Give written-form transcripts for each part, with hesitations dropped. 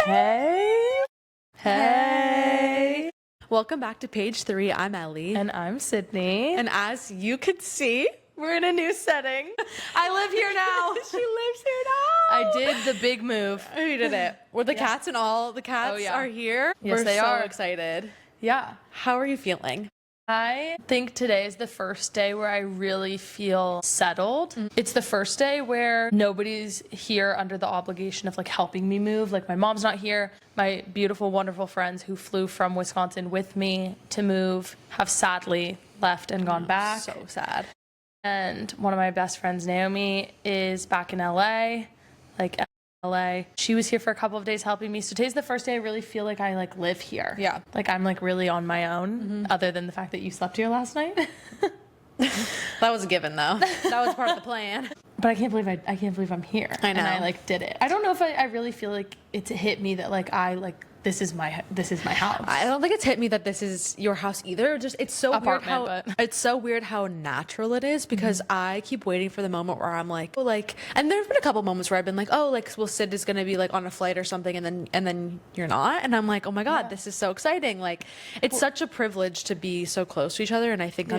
Hey. Hey. Welcome back to page 3. I'm Ellie. And I'm Sydney. And as you can see, we're in a new setting. I live here now. She lives here now. I did the big move. We did it. We're the cats and all the cats are here. Yes, they are. We're so excited. Yeah. How are you feeling? I think today is the first day where I really feel settled. It's the first day where nobody's here under the obligation of like helping me move. Like my mom's not here. My beautiful, wonderful friends who flew from Wisconsin with me to move have sadly left and gone back. So sad. And one of my best friends, Naomi, is back in LA. LA. She was here for a couple of days helping me. So today's the first day I really feel like I like live here. Yeah. Like I'm like really on my own, other than the fact that you slept here last night. That was a given though. That was part of the plan. But I can't believe I'm here. I know. And I like did it. I don't know if I really feel like it's hit me that like I like this is my house. I don't think it's hit me that this is your house either. Just it's so Apartment, weird but it's so weird how natural it is because I keep waiting for the moment where I'm like, and there's been a couple moments where I've been like, Sid is gonna be like on a flight or something, and then you're not, and I'm like, oh my god, this is so exciting. Like it's such a privilege to be so close to each other, and I think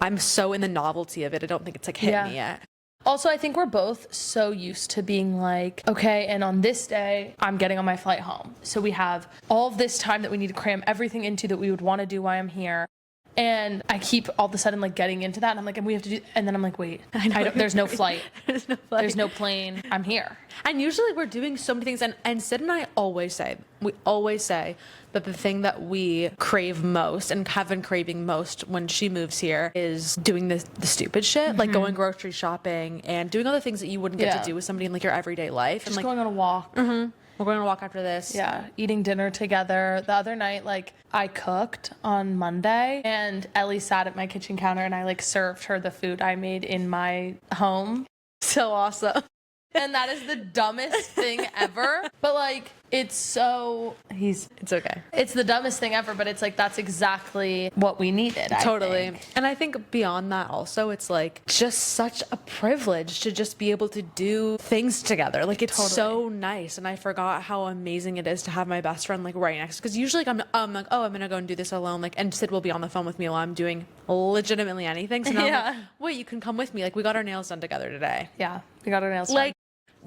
I'm so in the novelty of it. I don't think it's like hit me yet. Also, I think we're both so used to being like, okay, and on this day, I'm getting on my flight home. So we have all of this time that we need to cram everything into that we would want to do while I'm here. And I keep all of a sudden like getting into that. And I'm like, and we have to do, and then I'm like, wait, there's no flight. There's no flight. There's no plane. I'm here. And usually we're doing so many things. And Sid and I always say that the thing that we crave most and have been craving most when she moves here is doing the stupid shit, like going grocery shopping and doing other things that you wouldn't get to do with somebody in like your everyday life. Just and like going on a walk. We're going on a walk after this. Yeah, eating dinner together. The other night, like, I cooked on Monday, and Ellie sat at my kitchen counter, and I, like, served her the food I made in my home. So awesome. And that is the dumbest thing ever. But, like, it's okay. It's the dumbest thing ever, but it's, like, that's exactly what we needed, Totally. I think. And I think beyond that also, it's, like, just such a privilege to just be able to do things together. Like, it's so nice. And I forgot how amazing it is to have my best friend, like, right next. Because usually, like, I'm like, oh, I'm going to go and do this alone. Like, and Sid will be on the phone with me while I'm doing legitimately anything. So now I'm like, wait, you can come with me. Like, we got our nails done together today. Yeah, we got our nails done. Like,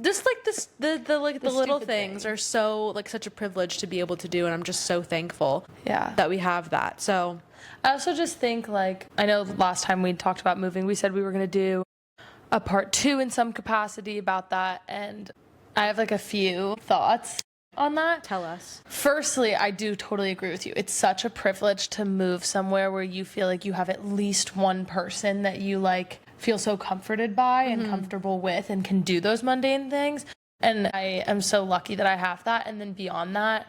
just like this, the little things are so like such a privilege to be able to do, and I'm just so thankful that we have that. So I also just think like, I know last time we talked about moving, we said we were going to do a part 2 in some capacity about that, and I have like a few thoughts on that. Tell us. Firstly, I do totally agree with you. It's such a privilege to move somewhere where you feel like you have at least one person that you like feel so comforted by and comfortable with and can do those mundane things. And I am so lucky that I have that. And then beyond that,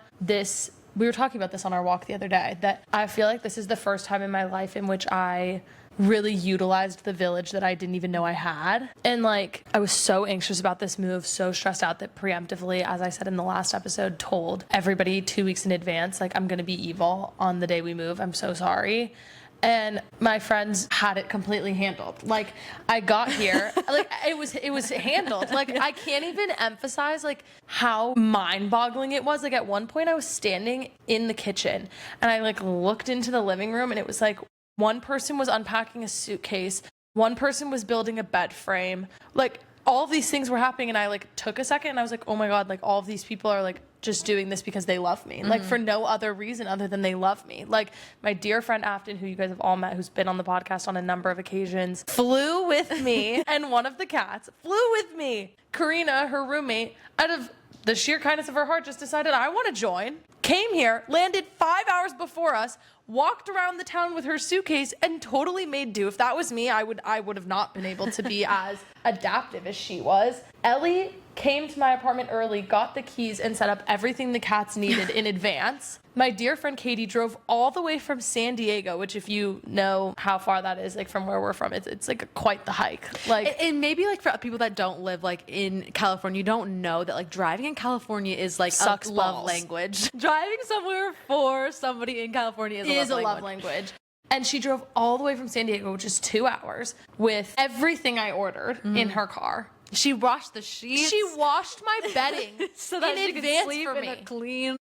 we were talking about this on our walk the other day, that I feel like this is the first time in my life in which I really utilized the village that I didn't even know I had. And like, I was so anxious about this move, so stressed out that preemptively, as I said in the last episode, told everybody 2 weeks in advance, like, I'm gonna be evil on the day we move. I'm so sorry. And my friends had it completely handled. Like, I got here, like, it was handled. Like, I can't even emphasize, like, how mind-boggling it was. Like, at one point, I was standing in the kitchen, and I, like, looked into the living room, and it was, like, one person was unpacking a suitcase, one person was building a bed frame. Like, all of these things were happening, and I, like, took a second, and I was like, oh, my God, like, all of these people are, like, just doing this because they love me, like for no other reason other than they love me. Like my dear friend Afton, who you guys have all met, who's been on the podcast on a number of occasions, flew with me and one of the cats flew with me. Karina, her roommate, out of the sheer kindness of her heart, just decided I want to join, came here, landed 5 hours before us, walked around the town with her suitcase and totally made do. If that was me, I would have not been able to be as adaptive as she was. Ellie came to my apartment early, got the keys, and set up everything the cats needed in advance. My dear friend Katie drove all the way from San Diego, which if you know how far that is, like from where we're from, it's like quite the hike. Like, and maybe like for people that don't live like in California, you don't know that like driving in California is like a love language. Driving somewhere for somebody in California is a love language. And she drove all the way from San Diego, which is 2 hours, with everything I ordered in her car. She washed the sheets. She washed my bedding so that in she could advance sleep for in me. a clean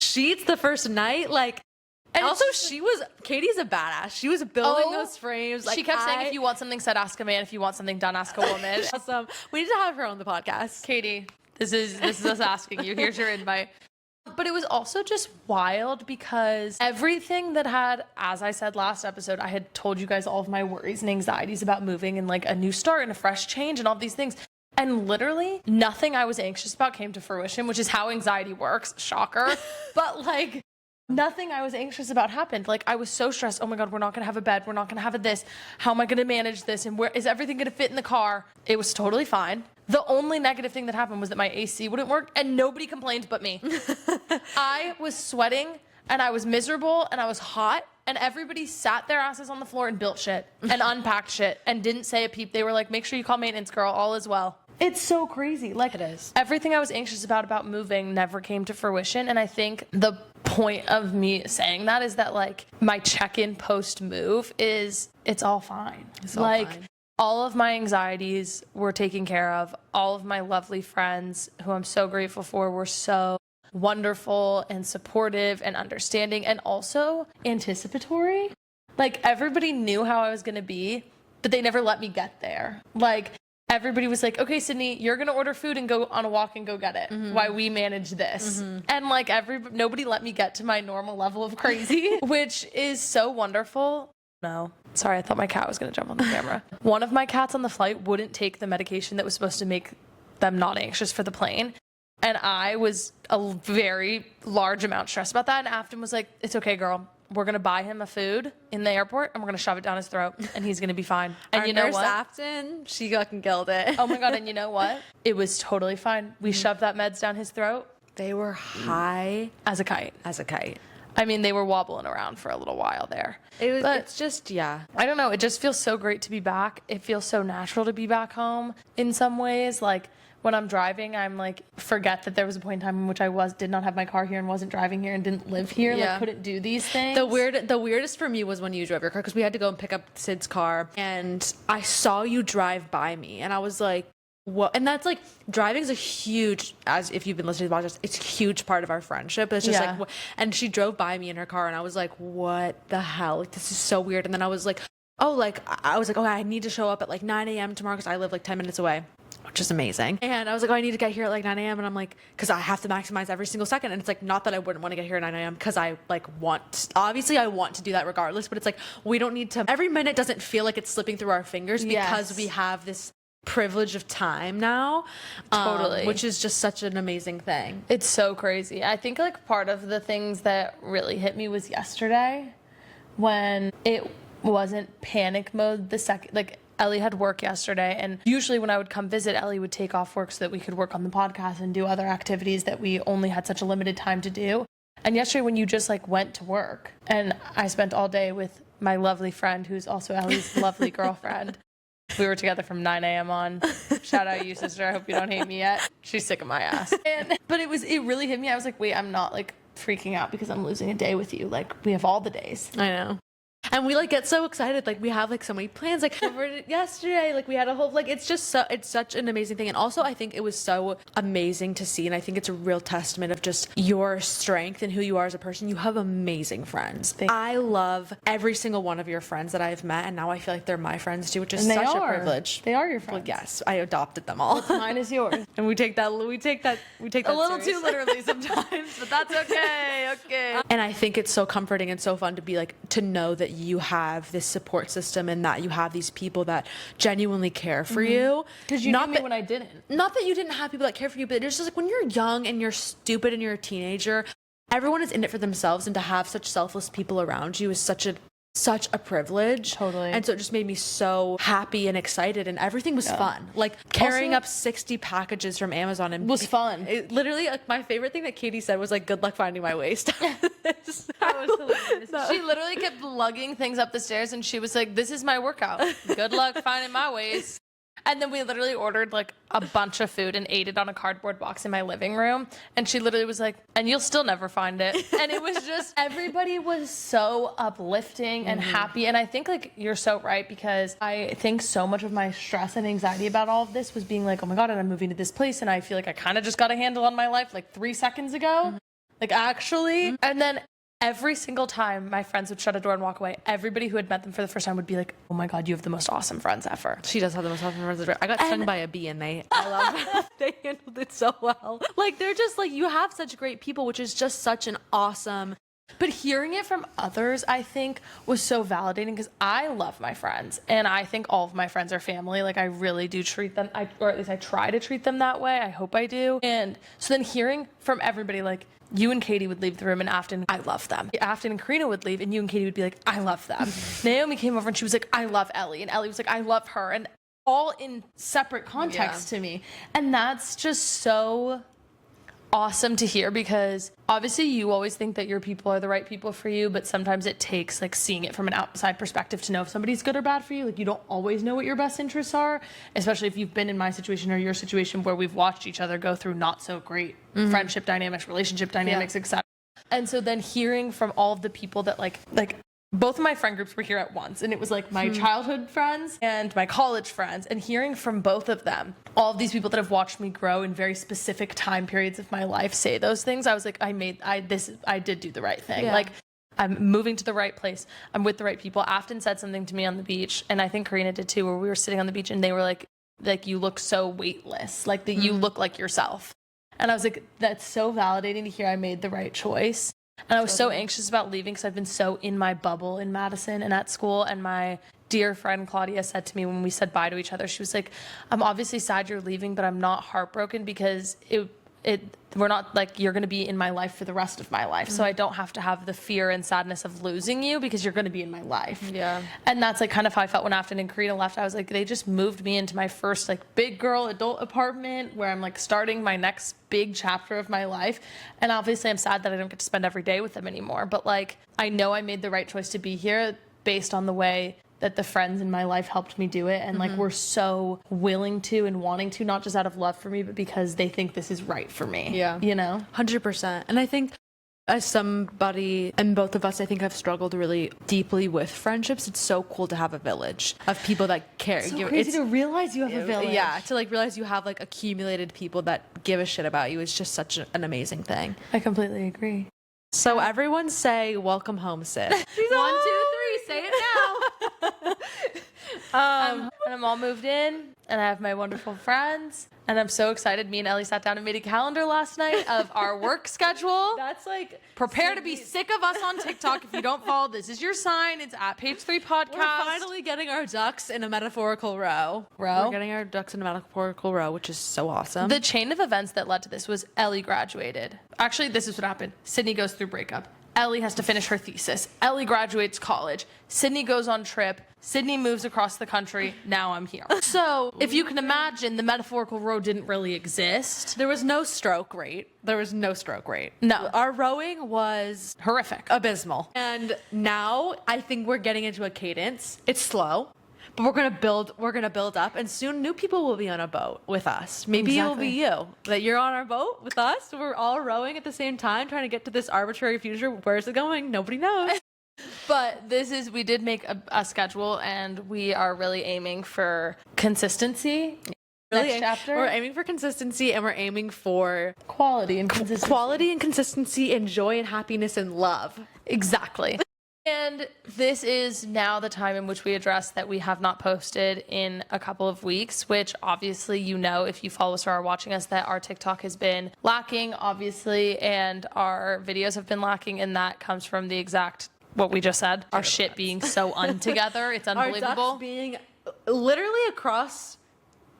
sheets the first night. Like, and also Katie's a badass. She was building those frames. Like, she kept saying, if you want something said, ask a man. If you want something done, ask a woman. Awesome. We need to have her on the podcast. Katie, this is us asking you. Here's your invite. But it was also just wild because everything that had, as I said last episode, I had told you guys all of my worries and anxieties about moving and like a new start and a fresh change and all these things. And literally nothing I was anxious about came to fruition, which is how anxiety works. Shocker. But like nothing I was anxious about happened. Like I was so stressed. Oh my God, we're not going to have a bed. We're not going to have a this. How am I going to manage this? And where is everything going to fit in the car? It was totally fine. The only negative thing that happened was that my AC wouldn't work and nobody complained but me. I was sweating and I was miserable and I was hot and everybody sat their asses on the floor and built shit and unpacked shit and didn't say a peep. They were like, make sure you call maintenance, girl. All is well. It's so crazy. Like it is. Everything I was anxious about moving never came to fruition. And I think the point of me saying that is that like my check-in post move is it's all fine. It's all fine. All of my anxieties were taken care of. All of my lovely friends, who I'm so grateful for, were so wonderful and supportive and understanding and also anticipatory. Like, everybody knew how I was going to be, but they never let me get there. Like, everybody was like, okay, Sydney, you're going to order food and go on a walk and go get it while we manage this. And, like, nobody let me get to my normal level of crazy, which is so wonderful. No. Sorry, I thought my cat was going to jump on the camera. One of my cats on the flight wouldn't take the medication that was supposed to make them not anxious for the plane. And I was a very large amount stressed about that. And Afton was like, it's okay, girl. We're going to buy him a food in the airport and we're going to shove it down his throat and he's going to be fine. And Our you know nurse what? Afton, she fucking killed it. Oh my God. And you know what? It was totally fine. We shoved that meds down his throat. They were high as a kite. As a kite. I mean, they were wobbling around for a little while there. It's just, yeah. I don't know. It just feels so great to be back. It feels so natural to be back home in some ways. Like, when I'm driving, I'm like, forget that there was a point in time in which I did not have my car here and wasn't driving here and didn't live here. Yeah. Like, couldn't do these things. The weirdest for me was when you drove your car, because we had to go and pick up Sid's car, and I saw you drive by me, and I was like, what? And that's like, driving is a huge, as if you've been listening to the podcast, it's a huge part of our friendship. It's just like, and she drove by me in her car, and I was like, what the hell? Like, this is so weird. And then I was like, I need to show up at like 9 a.m. tomorrow because I live like 10 minutes away, which is amazing. And I was like, I need to get here at like 9 a.m. And I'm like, because I have to maximize every single second. And it's like, not that I wouldn't want to get here at 9 a.m. because I like obviously I want to do that regardless, but it's like, we don't need to, every minute doesn't feel like it's slipping through our fingers because we have this privilege of time now. Totally. Which is just such an amazing thing. It's so crazy. I think like part of the things that really hit me was yesterday when it wasn't panic mode the second, like, Ellie had work yesterday, and usually when I would come visit, Ellie would take off work so that we could work on the podcast and do other activities that we only had such a limited time to do. And yesterday when you just like went to work, and I spent all day with my lovely friend who's also Ellie's lovely girlfriend. We were together from 9 a.m. on. Shout out you, sister. I hope you don't hate me yet. She's sick of my ass. But it really hit me. I was like, wait, I'm not like freaking out because I'm losing a day with you. Like, we have all the days. I know. And we like get so excited, like we have like so many plans, like over yesterday, like we had a whole, like it's such an amazing thing. And also I think it was so amazing to see, and I think it's a real testament of just your strength and who you are as a person. You have amazing friends. I love every single one of your friends that I've met, and now I feel like they're my friends too, which is such a privilege. They are your friends. Well, yes, I adopted them all. Mine is yours. And we take that a little too literally sometimes, but that's okay. Okay. And I think it's so comforting and so fun to be like, to know that you have this support system and that you have these people that genuinely care for you. Because you knew me when I didn't. Not that you didn't have people that care for you, but it's just like when you're young and you're stupid and you're a teenager, everyone is in it for themselves, and to have such selfless people around you is such a privilege. Totally. And so it just made me so happy and excited, and everything was fun. Like carrying up 60 packages from Amazon and was fun. It, literally, like, my favorite thing that Katie said was like, good luck finding my waist. That was hilarious. She literally kept lugging things up the stairs, and she was like, this is my workout. Good luck finding my waist. And then we literally ordered like a bunch of food and ate it on a cardboard box in my living room. And she literally was like, and you'll still never find it. And it was just, everybody was so uplifting and happy. And I think like you're so right, because I think so much of my stress and anxiety about all of this was being like, oh my God, and I'm moving to this place. And I feel like I kind of just got a handle on my life like 3 seconds ago. Like actually. And then every single time my friends would shut a door and walk away, everybody who had met them for the first time would be like, oh my God, you have the most awesome friends ever. She does have the most awesome friends ever. I got stung by a bee and I love that. They handled it so well. Like, they're just like, you have such great people, which is just such an awesome. But hearing it from others, I think, was so validating, because I love my friends and I think all of my friends are family. Like, I really do treat them, or at least I try to treat them that way. I hope I do. And so then hearing from everybody, like, you and Katie would leave the room and Afton, I love them. Afton and Karina would leave and you and Katie would be like, I love them. Naomi came over and she was like, I love Ellie. And Ellie was like, I love her. And all in separate context to me. And that's just so awesome to hear, because obviously you always think that your people are the right people for you, but sometimes it takes like seeing it from an outside perspective to know if somebody's good or bad for you. Like, you don't always know what your best interests are, especially if you've been in my situation or your situation where we've watched each other go through not so great friendship dynamics, relationship dynamics, etc. And so then hearing from all of the people that like both of my friend groups were here at once, and it was like my childhood friends and my college friends, and hearing from both of them, all of these people that have watched me grow in very specific time periods of my life, say those things, I was like, I did do the right thing. Yeah. Like, I'm moving to the right place. I'm with the right people. Afton said something to me on the beach, and I think Karina did too, where we were sitting on the beach and they were like, you look so weightless, like that you look like yourself. And I was like, that's so validating to hear I made the right choice. And I was so anxious about leaving because I've been so in my bubble in Madison and at school. And my dear friend Claudia said to me when we said bye to each other, she was like, I'm obviously sad you're leaving, but I'm not heartbroken, because we're not like, you're going to be in my life for the rest of my life. So I don't have to have the fear and sadness of losing you, because you're going to be in my life. Yeah. And that's like kind of how I felt when Afton and Karina left. I was like, they just moved me into my first like big girl adult apartment where I'm like starting my next big chapter of my life. And obviously I'm sad that I don't get to spend every day with them anymore. But like, I know I made the right choice to be here based on the way that the friends in my life helped me do it, and like we're so willing to and wanting to, not just out of love for me, but because they think this is right for me. Yeah. You know? 100%. And I think as somebody, and both of us, I think, have struggled really deeply with friendships, it's so cool to have a village of people that care. So crazy to realize you have a village. Yeah, to like realize you have like accumulated people that give a shit about you is just such an amazing thing. I completely agree. So everyone say, welcome home, Syd. 1, 2, 3, say it now. And I'm all moved in, and I have my wonderful friends, and I'm so excited. Me and Ellie sat down and made a calendar last night of our work schedule. That's like, prepare to be sick of us on TikTok if you don't follow. This is your sign. It's at Pt.2 podcast. we're finally getting our ducks in a metaphorical row. We're getting our ducks in a metaphorical row, which is so awesome. The chain of events that led to this was Ellie graduated. Actually, this is what happened. Sydney goes through breakup. Ellie has to finish her thesis. Ellie graduates college. Sydney goes on trip. Sydney moves across the country. Now I'm here. So if you can imagine, the metaphorical row didn't really exist. There was no stroke rate. No. Our rowing was Horrific. abysmal. And now I think we're getting into a cadence. It's slow, but we're gonna build up, and soon new people will be on a boat with us. Maybe it'll be you. That you're on our boat with us. We're all rowing at the same time, trying to get to this arbitrary future. Where's it going? Nobody knows. But we did make a schedule, and we are really aiming for consistency. Next chapter. We're aiming for consistency, and we're aiming for quality and consistency. Quality and consistency and joy and happiness and love. Exactly. And this is now the time in which we address that we have not posted in a couple of weeks, which obviously, you know, if you follow us or are watching us, that our TikTok has been lacking, obviously, and our videos have been lacking, and that comes from the exact what we just said. Our shit being so untogether. It's unbelievable. Our ducks being literally across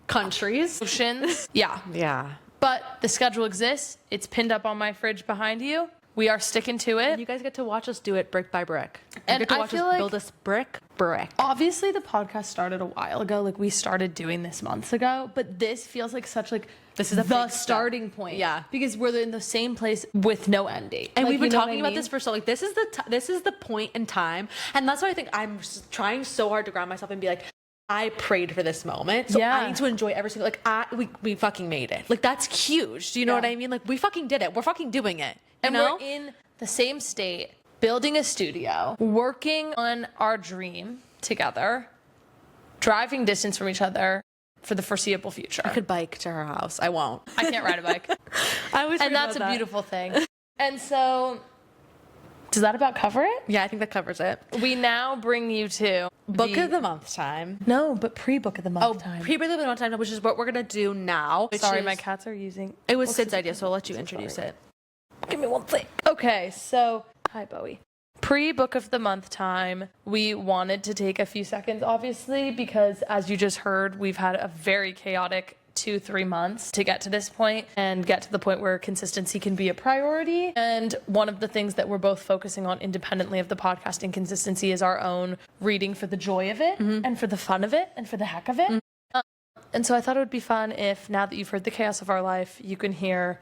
countries. Oceans. Yeah. Yeah. But the schedule exists. It's pinned up on my fridge behind you. We are sticking to it. You guys get to watch us do it brick by brick. And you get to I watch feel us like build us brick. Obviously, the podcast started a while ago. Like, we started doing this months ago. But this feels like such like this is the starting point. Yeah, because we're in the same place with no end date. And like, we've been talking about this for so like this is the point in time, and that's why I think I'm trying so hard to ground myself and be like, I prayed for this moment, so Yeah. I need to enjoy every single, like, we fucking made it. Like, that's huge. Do you know what I mean? Like, we fucking did it. We're fucking doing it. You know? We're in the same state, building a studio, working on our dream together, driving distance from each other for the foreseeable future. I could bike to her house. I won't. I can't ride a bike. I always And that's a beautiful thing. And so, does that about cover it? Yeah, I think that covers it. We now bring you to Book of the month time. No, but pre-book of the month time. Pre-book of the month time, which is what we're gonna do now. Sorry, my cats are using... It was Syd's idea, so I'll let you introduce it. Give me one thing. Okay, so... Hi, Bowie. Pre-book of the month time, we wanted to take a few seconds, obviously, because as you just heard, we've had a very chaotic 2-3 months to get to this point and get to the point where consistency can be a priority. And one of the things that we're both focusing on independently of the podcasting consistency is our own reading for the joy of it and for the fun of it and for the heck of it. And so I thought it would be fun if, now that you've heard the chaos of our life, you can hear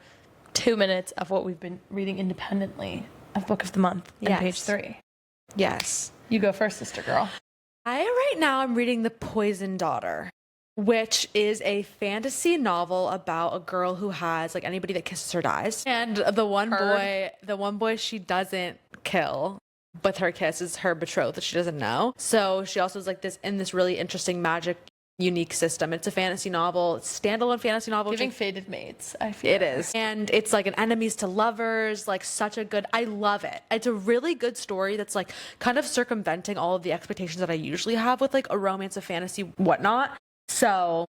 2 minutes of what we've been reading independently of Book of the Month on page 3. Yes. You go first, sister girl. Right now I'm reading The Poison Daughter, which is a fantasy novel about a girl who has, like, anybody that kisses her dies. And the one boy she doesn't kill with her kiss is her betrothed that she doesn't know. So she also is like this in this really interesting magic unique system. It's a fantasy novel. It's a standalone fantasy novel. Giving Fated Mates, I feel. It is. And it's like an enemies to lovers, like such a good, I love it. It's a really good story that's like kind of circumventing all of the expectations that I usually have with like a romance, a fantasy, whatnot. So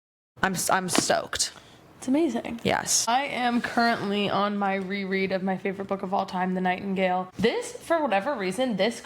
I'm stoked. It's amazing. Yes. I am currently on my reread of my favorite book of all time, The Nightingale. This, for whatever reason, this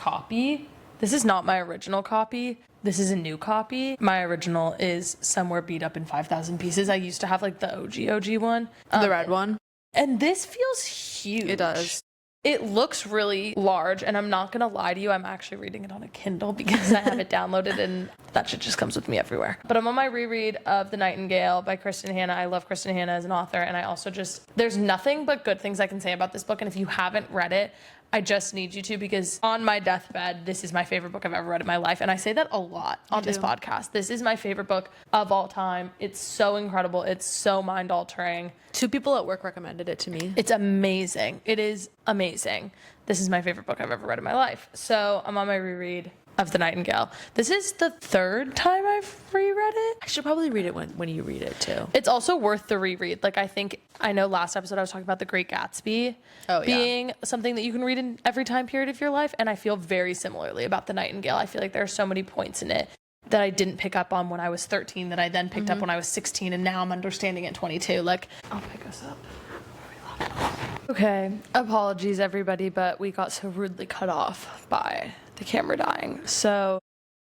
is not my original copy. This is a new copy. My original is somewhere beat up in 5,000 pieces. I used to have like the OG one. The red one. And this feels huge. It does. It looks really large, and I'm not going to lie to you, I'm actually reading it on a Kindle because I have it downloaded, and that shit just comes with me everywhere. But I'm on my reread of The Nightingale by Kristen Hanna. I love Kristen Hanna as an author, and I also there's nothing but good things I can say about this book, and if you haven't read it, I just need you to, because on my deathbed, this is my favorite book I've ever read in my life. And I say that a lot on this podcast. This is my favorite book of all time. It's so incredible. It's so mind-altering. 2 people at work recommended it to me. It's amazing. It is amazing. This is my favorite book I've ever read in my life. So I'm on my reread of The Nightingale. This is the 3rd time I've reread it. I should probably read it when you read it too. It's also worth the reread. Like, I know last episode I was talking about The Great Gatsby being something that you can read in every time period of your life, and I feel very similarly about The Nightingale. I feel like there are so many points in it that I didn't pick up on when I was 13 that I then picked up when I was 16, and now I'm understanding at 22. Like, I'll pick us up. Okay, apologies everybody, but we got so rudely cut off by the camera dying. So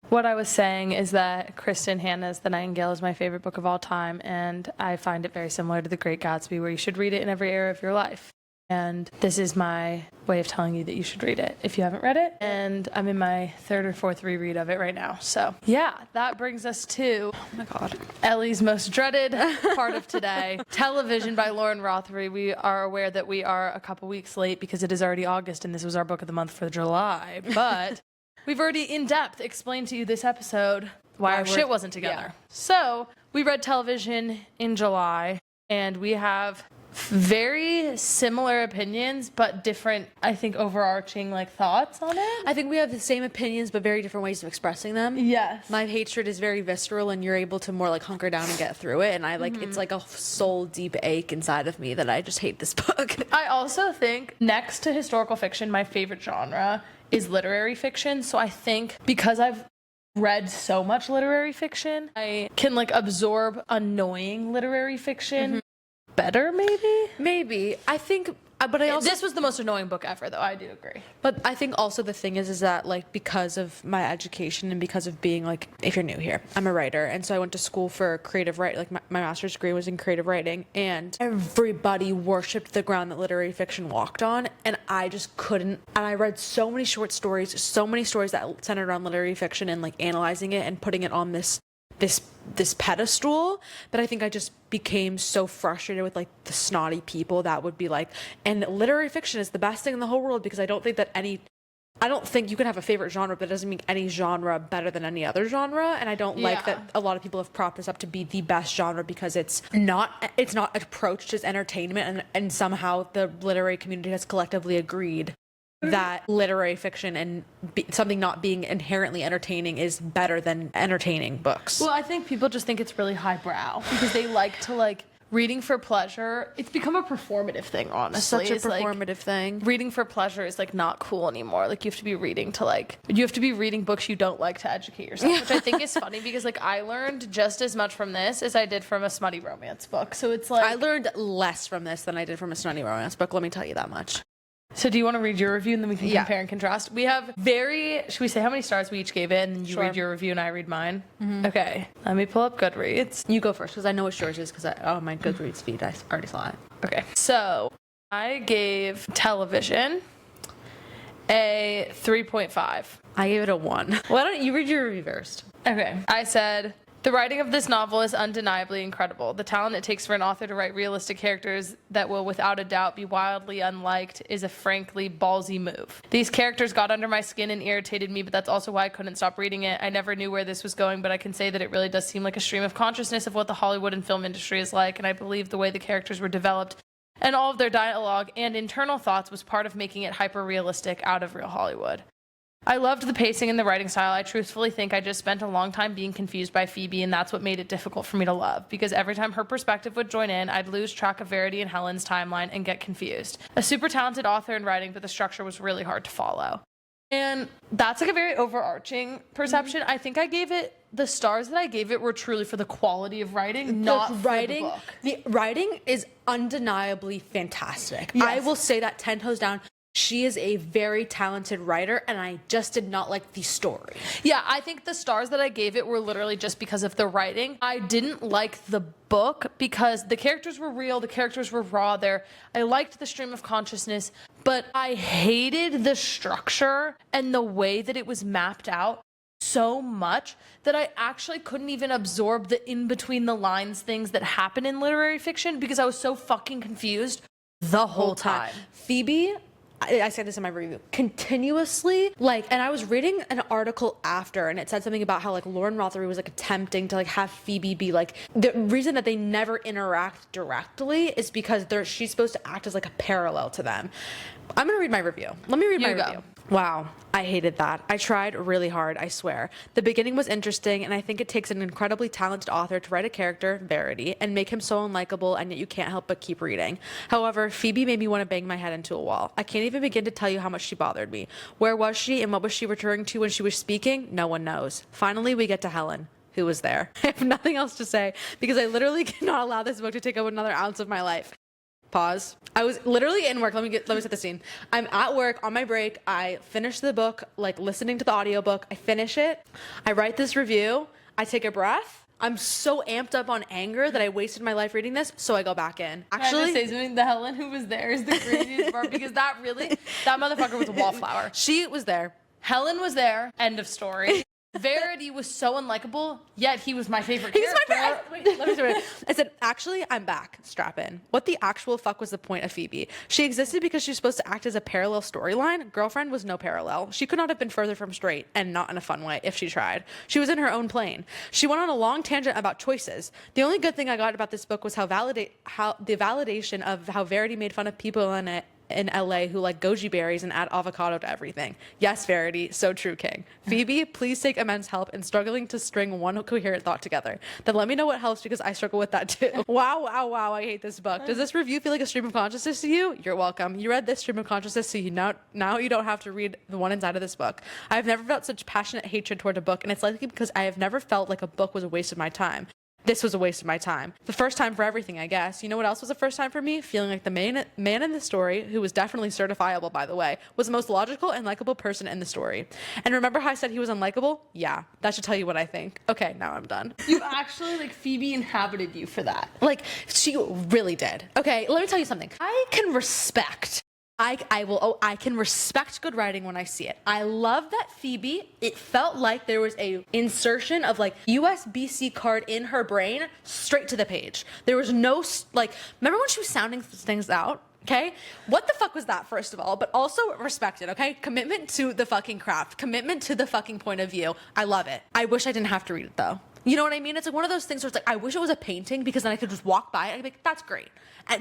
what I was saying is that Kristen Hanna's The Nightingale is my favorite book of all time, and I find it very similar to The Great Gatsby, where you should read it in every era of your life. And this is my way of telling you that you should read it if you haven't read it. And I'm in my 3rd or 4th reread of it right now. So yeah, that brings us to, oh my God, Ellie's most dreaded part of today, Television by Lauren Rothery. We are aware that we are a couple weeks late because it is already August and this was our book of the month for July. But we've already in depth explained to you this episode why our shit wasn't together. Yeah. So we read Television in July, and we have very similar opinions, but different, I think, overarching like thoughts on it. I think we have the same opinions, but very different ways of expressing them. Yes. My hatred is very visceral, and you're able to more like hunker down and get through it. And I like, it's like a soul deep ache inside of me that I just hate this book. I also think next to historical fiction, my favorite genre is literary fiction. So I think because I've read so much literary fiction, I can like absorb annoying literary fiction better, maybe. I think, but I also, this was the most annoying book ever, though. I do agree. But I think also the thing is that like, because of my education and because of being like, if you're new here, I'm a writer, and so I went to school for creative writing. Like my master's degree was in creative writing, and everybody worshipped the ground that literary fiction walked on, and I just couldn't. And I read so many short stories, so many stories that centered around literary fiction and like analyzing it and putting it on this pedestal, that I think I just became so frustrated with like the snotty people that would be like, and literary fiction is the best thing in the whole world, because I don't think that any I don't think you can have a favorite genre, but it doesn't make any genre better than any other genre. And I don't like that a lot of people have propped this up to be the best genre because it's not approached as entertainment, and somehow the literary community has collectively agreed that literary fiction and something not being inherently entertaining is better than entertaining books. Well, I think people just think it's really highbrow because they like to reading for pleasure. It's become a performative thing, honestly. Such a performative thing. Reading for pleasure is not cool anymore. You have to be reading you have to be reading books you don't like to educate yourself, which I think is funny because I learned just as much from this as I did from a smutty romance book. So it's I learned less from this than I did from a smutty romance book. Let me tell you that much. So do you want to read your review and then we can compare and contrast? We have should we say how many stars we each gave it and then you read your review and I read mine? Mm-hmm. Okay. Let me pull up Goodreads. You go first because I know what yours is because my Goodreads feed, I already saw it. Okay. So I gave Television a 3.5. I gave it a 1. Why don't you read your review first? Okay. I said, the writing of this novel is undeniably incredible. The talent it takes for an author to write realistic characters that will without a doubt be wildly unliked is a frankly ballsy move. These characters got under my skin and irritated me, but that's also why I couldn't stop reading it. I never knew where this was going, but I can say that it really does seem like a stream of consciousness of what the Hollywood and film industry is like, and I believe the way the characters were developed and all of their dialogue and internal thoughts was part of making it hyper-realistic out of real Hollywood. I loved the pacing and the writing style. I truthfully think I just spent a long time being confused by Phoebe, and that's what made it difficult for me to love, because every time her perspective would join in, I'd lose track of Verity and Helen's timeline and get confused. A super talented author in writing, but the structure was really hard to follow. And that's a very overarching perception. Mm-hmm. I think I gave it, the stars that I gave it were truly for the quality of writing, not for the book. The writing is undeniably fantastic. Yes. I will say that 10 toes down. She is a very talented writer, and I just did not like the story. Yeah, I think the stars that I gave it were literally just because of the writing. I didn't like the book because the characters were real, the characters were raw there. I liked the stream of consciousness, but I hated the structure and the way that it was mapped out so much that I actually couldn't even absorb the in-between the lines things that happen in literary fiction because I was so fucking confused the whole time. Phoebe, I said this in my review, continuously, and I was reading an article after, and it said something about how, Lauren Rothery was, attempting to, have Phoebe be, the reason that they never interact directly is because she's supposed to act as, a parallel to them. I'm gonna read my review. Let me read my review. Wow, I hated that. I tried really hard, I swear. The beginning was interesting, and I think it takes an incredibly talented author to write a character, Verity, and make him so unlikable, and yet you can't help but keep reading. However, Phoebe made me want to bang my head into a wall. I can't even begin to tell you how much she bothered me. Where was she, and what was she referring to when she was speaking? No one knows. Finally, we get to Helen. Who was there? I have nothing else to say, because I literally cannot allow this book to take up another ounce of my life. Pause. I was literally in work. Let me set the scene. I'm at work on my break. I finish the book, listening to the audiobook. I finish it. I write this review. I take a breath. I'm so amped up on anger that I wasted my life reading this, so I go back in. Actually, I say something. The Helen who was there is the craziest part because that motherfucker was a wallflower. She was there. Helen was there. End of story. Verity was so unlikable, yet he was my favorite character. He's my favorite. Wait, let me say it. I said, actually, I'm back. Strap in. What the actual fuck was the point of Phoebe? She existed because she was supposed to act as a parallel storyline. Girlfriend was no parallel. She could not have been further from straight, and not in a fun way if she tried. She was in her own plane. She went on a long tangent about choices. The only good thing I got about this book was the validation of how Verity made fun of people in LA who like goji berries and add avocado to everything. Yes, Verity, so true, King. Phoebe, please take immense help in struggling to string one coherent thought together. Then let me know what helps because I struggle with that too. Wow, I hate this book. Does this review feel like a stream of consciousness to you? You're welcome. You read this stream of consciousness, so now you don't have to read the one inside of this book. I have never felt such passionate hatred toward a book, and it's likely because I have never felt like a book was a waste of my time. This was a waste of my time. The first time for everything, I guess. You know what else was the first time for me? Feeling like the man in the story, who was definitely certifiable, by the way, was the most logical and likable person in the story. And remember how I said he was unlikable? Yeah, that should tell you what I think. Okay, now I'm done. You actually, Phoebe inhabited you for that. She really did. Okay, let me tell you something. I can respect I can respect good writing when I see it. I love that Phoebe, it felt like there was a insertion of USB-C card in her brain straight to the page. There was no, remember when she was sounding things out? Okay? What the fuck was that, first of all? But also respect it, okay? Commitment to the fucking craft. Commitment to the fucking point of view. I love it. I wish I didn't have to read it, though. You know what I mean? It's like one of those things where it's like, I wish it was a painting because then I could just walk by it and be like, that's great.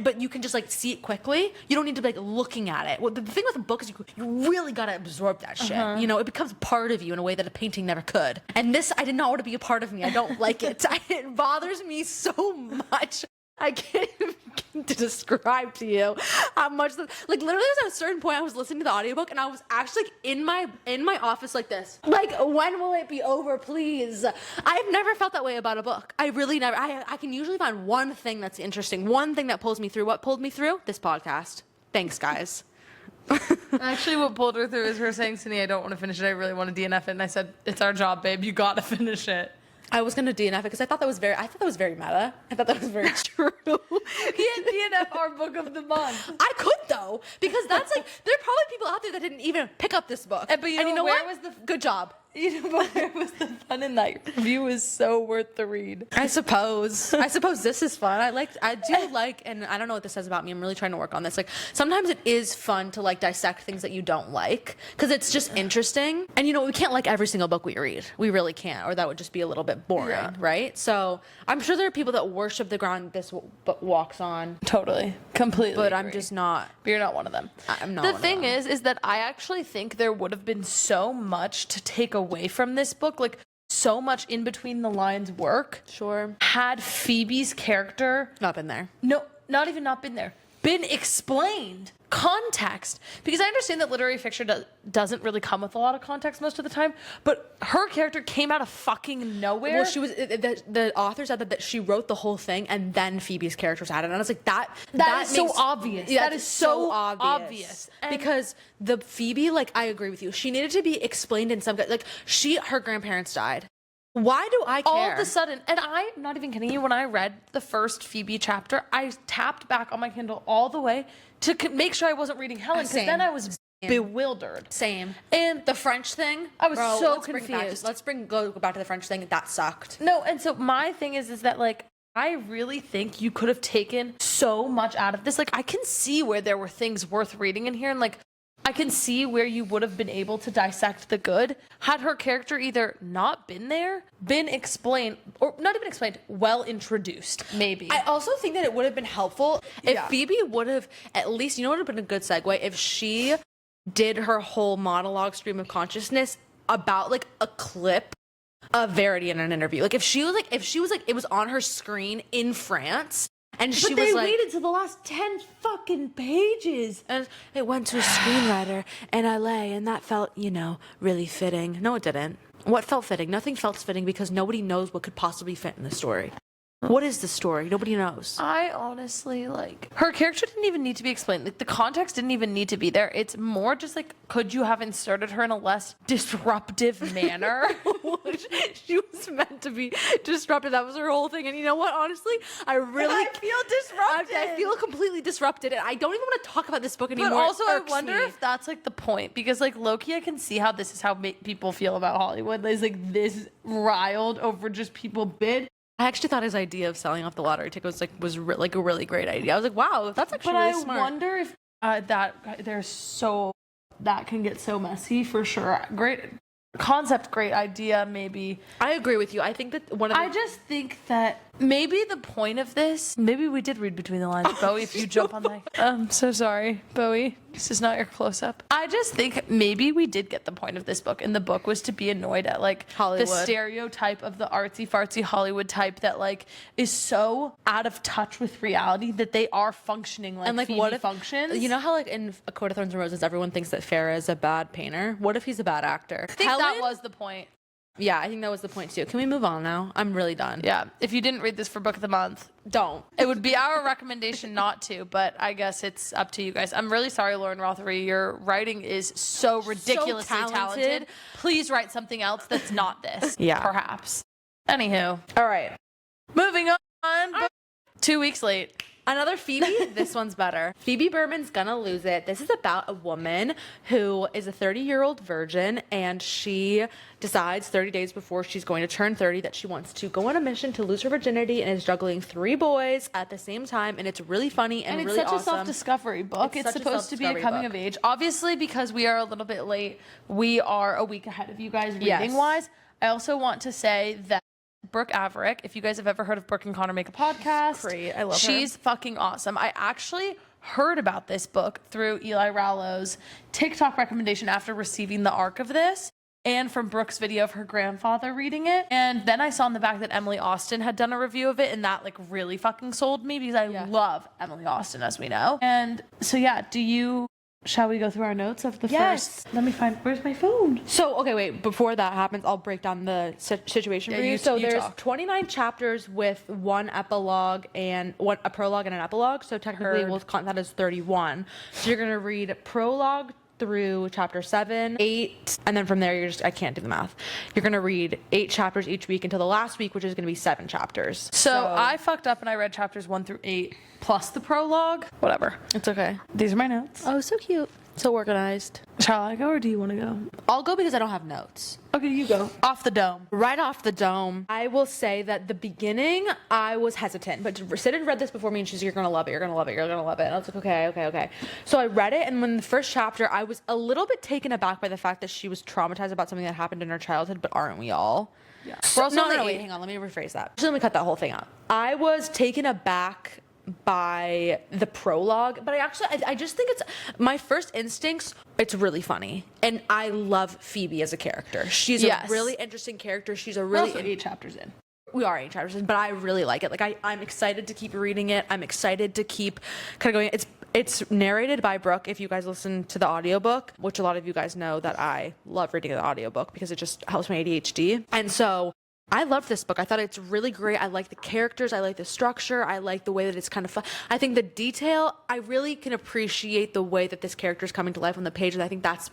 But you can just like see it quickly. You don't need to be like looking at it. Well, the thing with a book is you really gotta absorb that shit. You know, it becomes part of you in a way that a painting never could. And this, I did not want to be a part of me. I don't like it. It bothers me so much. I can't even begin to describe to you how much like literally at a certain point I was listening to the audiobook and I was actually like, in my office like this. Like, when will it be over, please? I've never felt that way about a book. I really never. I can usually find one thing that's interesting, one thing that pulls me through. What pulled me through? This podcast. Thanks, guys. Actually, what pulled her through is her saying, Cindy, I don't want to finish it. I really want to DNF it. And I said, it's our job, babe. You got to finish it. I was gonna DNF it because I thought that was very meta. I thought that was very true. You can't DNF our book of the month. I could though, because that's like there are probably people out there that didn't even pick up this book. But you know where what? Was the good job. You know, but where was the fun in that? Your review is so worth the read. I suppose this is fun. I do like, and I don't know what this says about me. I'm really trying to work on this. Like, sometimes it is fun to like dissect things that you don't like because it's just interesting. And you know, we can't like every single book we read. We really can't, or that would just be a little bit boring, right? So I'm sure there are people that worship the ground this book walks on. Totally, completely. But agree. I'm just not. But you're not one of them. I'm not. The one thing of them. is that I actually think there would have been so much to take away from this book, like so much in between the lines work. Sure. Had Phoebe's character Not been there. No, not even not been there. Been explained. Context. Because I understand that literary fiction doesn't really come with a lot of context most of the time, but her character came out of fucking nowhere. Well, she was the author said that she wrote the whole thing and then Phoebe's character was added. And I was like, that is so makes, obvious. Yeah, that is so obvious. Because the Phoebe, like, I agree with you. She needed to be explained in some, like, her grandparents died. Why do I care? All of a sudden, and I'm not even kidding you, when I read the first Phoebe chapter, I tapped back on my Kindle all the way to make sure I wasn't reading Helen, because then I was bewildered. Same. And the French thing, I was so let's confused. Go back to the French thing. That sucked. No, and so my thing is that, like, I really think you could have taken so much out of this. Like, I can see where there were things worth reading in here, and, like, I can see where you would have been able to dissect the good had her character either not been there, been explained, or not even explained, well introduced, maybe. I also think that it would have been helpful if Phoebe would have, at least, you know what would have been a good segue? If she did her whole monologue stream of consciousness about, like, a clip of Verity in an interview. Like, if she was like, it was on her screen in France. And she was like, waited till the last 10 fucking pages. And it went to a screenwriter in LA, and that felt, really fitting. No, it didn't. What felt fitting? Nothing felt fitting because nobody knows what could possibly fit in the story. What is the story? Nobody knows. I honestly, like, her character didn't even need to be explained. Like, the context didn't even need to be there. It's more just like, could you have inserted her in a less disruptive manner? She was meant to be disruptive. That was her whole thing. And you know what? Honestly, I feel disrupted. I feel completely disrupted. And I don't even want to talk about this book anymore. But also, I wonder if that's, like, the point. Because, like, low-key, I can see how this is how people feel about Hollywood. It's like this riled over just people bid. I actually thought his idea of selling off the lottery tickets was a really great idea. I was like, wow, that's actually really smart. But I wonder if that can get so messy for sure. Great concept, great idea, maybe. I agree with you. I think that I just think that maybe the point of this, maybe we did read between the lines, Bowie, if you jump on that. I'm so sorry, Bowie. This is not your close-up. I just think maybe we did get the point of this book, and the book was to be annoyed at, like, Hollywood. The stereotype of the artsy-fartsy Hollywood type that, like, is so out of touch with reality that they are functioning like, and, like, Phoebe what if functions. You know how, like, in A Court of Thorns and Roses, everyone thinks that Farrah is a bad painter? What if he's a bad actor? I think that was the point. Yeah, I think that was the point too. Can we move on now? I'm really done. Yeah. If you didn't read this for Book of the Month, don't. It would be our recommendation not to, but I guess it's up to you guys. I'm really sorry, Lauren Rothery. Your writing is so ridiculously talented. Please write something else that's not this. Yeah. Perhaps. Anywho. All right. Moving on. 2 weeks late. Another Phoebe. This one's better. Phoebe Berman's Gonna Lose It. This is about a woman who is a 30-year-old virgin, and she decides 30 days before she's going to turn 30 that she wants to go on a mission to lose her virginity, and is juggling 3 boys at the same time, and it's really funny and really awesome. And it's such a self-discovery book. It's supposed to be a coming of age. Obviously, because we are a little bit late, we are a week ahead of you guys reading-wise. I also want to say that Brooke Averick, if you guys have ever heard of Brooke and Connor Make a Podcast. Great. I love her. She's fucking awesome. I actually heard about this book through Eli Rallo's TikTok recommendation after receiving the arc of this, and from Brooke's video of her grandfather reading it. And then I saw in the back that Emily Austin had done a review of it, and that like really fucking sold me because I love Emily Austin, as we know. And so shall we go through our notes of the first? Let me find, where's my phone? So, okay, wait, before that happens, I'll break down the situation for you. So there's 29 chapters with one epilogue and a prologue and an epilogue. So technically we'll count that as 31. So you're going to read prologue through chapter 7, 8, and then from there I can't do the math. You're going to read 8 chapters each week until the last week, which is going to be 7 chapters. So I fucked up and I read chapters 1 through 8 plus the prologue. Whatever. It's okay. These are my notes. Oh, so cute. So organized. Shall I go or do you want to go? I'll go because I don't have notes. Okay, you go. Off the dome. Right off the dome. I will say that the beginning, I was hesitant, but Sid had read this before me and she's like, you're going to love it, you're going to love it, you're going to love it. And I was like, okay. So I read it, and when the first chapter, I was a little bit taken aback by the fact that she was traumatized about something that happened in her childhood, but aren't we all? Yeah. We're also wait, hang on, let me rephrase that. Just let me cut that whole thing out. I was taken aback by the prologue, but I just think it's my first instincts. It's really funny, and I love Phoebe as a character. She's a really interesting character. She's a really 8 chapters in. We are 8 chapters in, but I really like it. Like I'm excited to keep reading it. I'm excited to keep kind of going. It's narrated by Brooke. If you guys listen to the audiobook, which a lot of you guys know that I love reading the audiobook because it just helps my ADHD, and so I love this book. I thought it's really great. I like the characters. I like the structure. I like the way that it's kind of fun. I think the detail, I really can appreciate the way that this character is coming to life on the page. And I think that's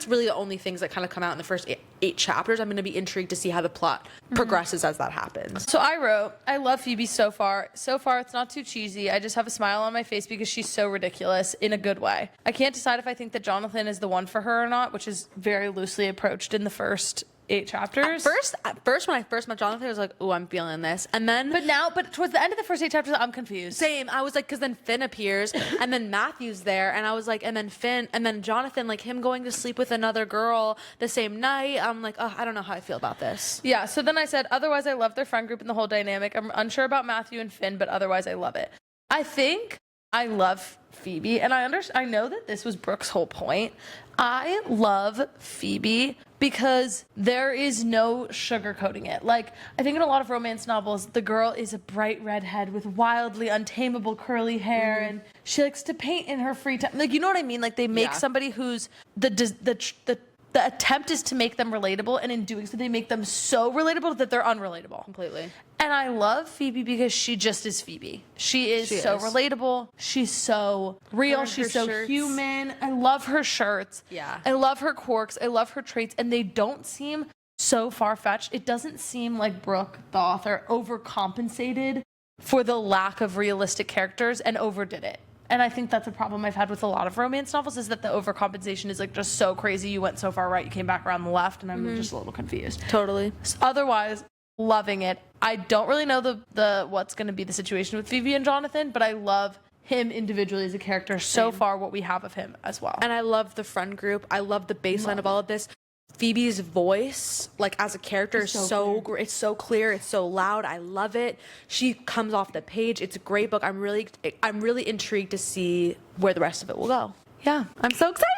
really the only things that kind of come out in the first 8 chapters. I'm going to be intrigued to see how the plot progresses as that happens. So I wrote, I love Phoebe so far. So far, it's not too cheesy. I just have a smile on my face because she's so ridiculous in a good way. I can't decide if I think that Jonathan is the one for her or not, which is very loosely approached in the first 8 chapters. At first, when I first met Jonathan, I was like, "Oh, I'm feeling this," and then, but towards the end of the first 8 chapters, I'm confused. Same. I was like, because then Finn appears, and then Matthew's there, and I was like, and then Finn, and then Jonathan, like him going to sleep with another girl the same night. I'm like, oh, I don't know how I feel about this. Yeah. So then I said, otherwise, I love their friend group and the whole dynamic. I'm unsure about Matthew and Finn, but otherwise, I love it. I think I love Phoebe, and I know that this was Brooke's whole point. I love Phoebe because there is no sugarcoating it. Like, I think in a lot of romance novels, the girl is a bright redhead with wildly untamable curly hair, and she likes to paint in her free time. Like, you know what I mean? Like, they make somebody who's the attempt is to make them relatable, and in doing so, they make them so relatable that they're unrelatable. Completely. And I love Phoebe because she just is Phoebe. She is relatable. She's so real. She's so human. I love her shirts. Yeah. I love her quirks. I love her traits. And they don't seem so far-fetched. It doesn't seem like Brooke, the author, overcompensated for the lack of realistic characters and overdid it. And I think that's a problem I've had with a lot of romance novels, is that the overcompensation is like just so crazy. You went so far right, you came back around the left, and I'm just a little confused. Totally. Otherwise, loving it. I don't really know the what's going to be the situation with Phoebe and Jonathan, but I love him individually as a character. So far, what we have of him as well. And I love the friend group. I love the baseline of all of this. Phoebe's voice, like as a character, is so great. It's so clear. It's so loud. I love it. She comes off the page. It's a great book. I'm really intrigued to see where the rest of it will go. Yeah, I'm so excited.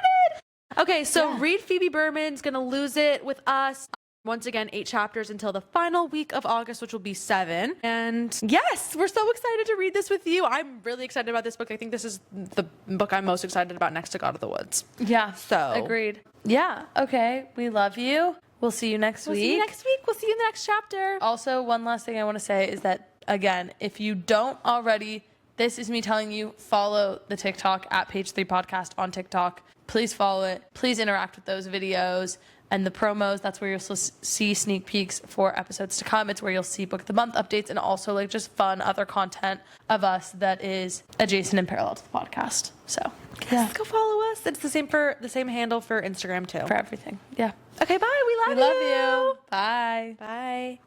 Okay, so read Phoebe Berman's Gonna Lose It with us. Once again, 8 chapters until the final week of August, which will be 7. And yes, we're so excited to read this with you. I'm really excited about this book. I think this is the book I'm most excited about next to God of the Woods. Yeah, so agreed. Yeah, okay. We love you. We'll see you next week. We'll see you next week. We'll see you in the next chapter. Also, one last thing I want to say is that, again, if you don't already This is me telling you, follow the TikTok at Page3 Podcast on TikTok. Please follow it. Please interact with those videos and the promos. That's where you'll see sneak peeks for episodes to come. It's where you'll see Book of the Month updates and also like just fun other content of us that is adjacent and parallel to the podcast. So yeah, go follow us. It's the same handle for Instagram too. For everything. Yeah. Okay, bye. We love you. Bye. Bye.